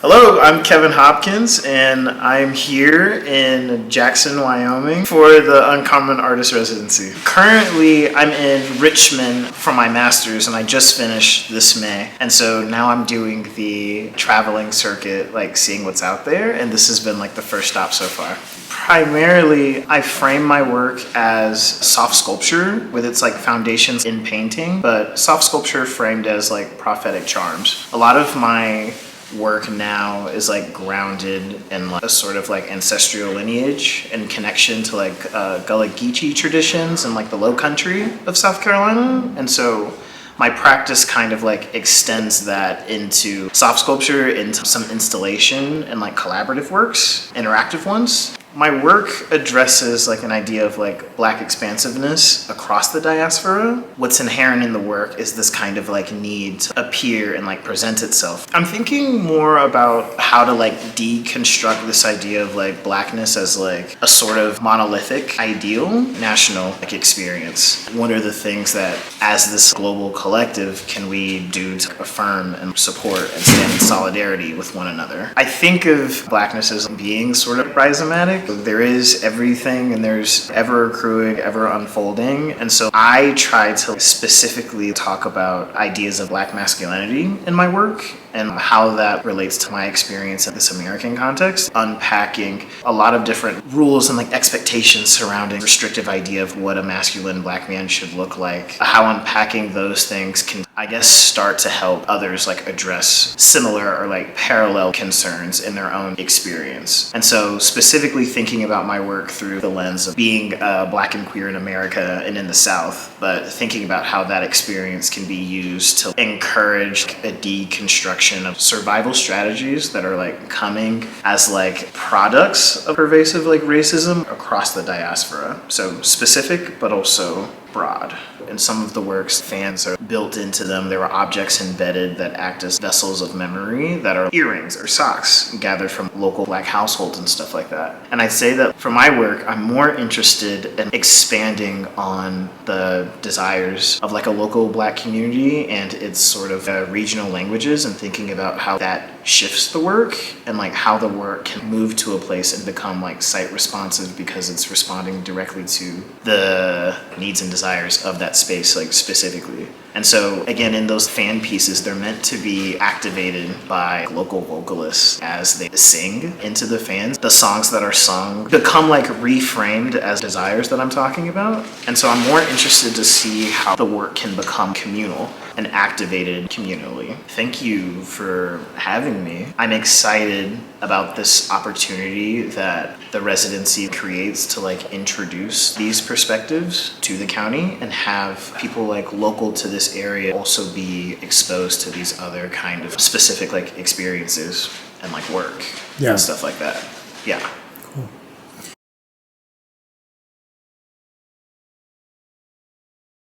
Hello, I'm Kevin Hopkins, and I'm here in Jackson, Wyoming for the Uncommon Artist Residency. Currently, I'm in Richmond for my master's, and I just finished this May. And so now I'm doing the traveling circuit, seeing what's out there, and this has been the first stop so far. Primarily, I frame my work as soft sculpture with its foundations in painting, but soft sculpture framed as prophetic charms. A lot of my work now is grounded in a sort of ancestral lineage and connection to Gullah Geechee traditions and the low country of South Carolina. And so my practice kind of extends that into soft sculpture, into some installation and collaborative works, interactive ones. My work addresses an idea of Black expansiveness across the diaspora. What's inherent in the work is this kind of need to appear and present itself. I'm thinking more about how to deconstruct this idea of Blackness as a sort of monolithic ideal national experience. What are the things that as this global collective can we do to affirm and support and stand in solidarity with one another? I think of Blackness as being sort of rhizomatic. There is everything and there's ever accruing, ever unfolding. And so I try to specifically talk about ideas of Black masculinity in my work and how that relates to my experience in this American context, unpacking a lot of different rules and expectations surrounding restrictive idea of what a masculine Black man should look like, how unpacking those things can, start to help others address similar or parallel concerns in their own experience. And so specifically thinking about my work through the lens of being Black and queer in America and in the South, but thinking about how that experience can be used to encourage a deconstruction of survival strategies that are coming as products of pervasive racism across the diaspora. So specific, but also broad. In some of the works, fans are built into them. There are objects embedded that act as vessels of memory that are earrings or socks gathered from local Black households and stuff like that. And I'd say that for my work, I'm more interested in expanding on the desires of a local Black community and its sort of regional languages and thinking about how that shifts the work and how the work can move to a place and become site responsive because it's responding directly to the needs and desires of that space specifically. And so again, in those fan pieces, they're meant to be activated by local vocalists as they sing into the fans. The songs that are sung become reframed as desires that I'm talking about. And so I'm more interested to see how the work can become communal and activated communally. Thank you for having me. I'm excited about this opportunity that the residency creates to introduce these perspectives to the county and have people local to this area also be exposed to these other kind of specific experiences and work and stuff like that. Yeah.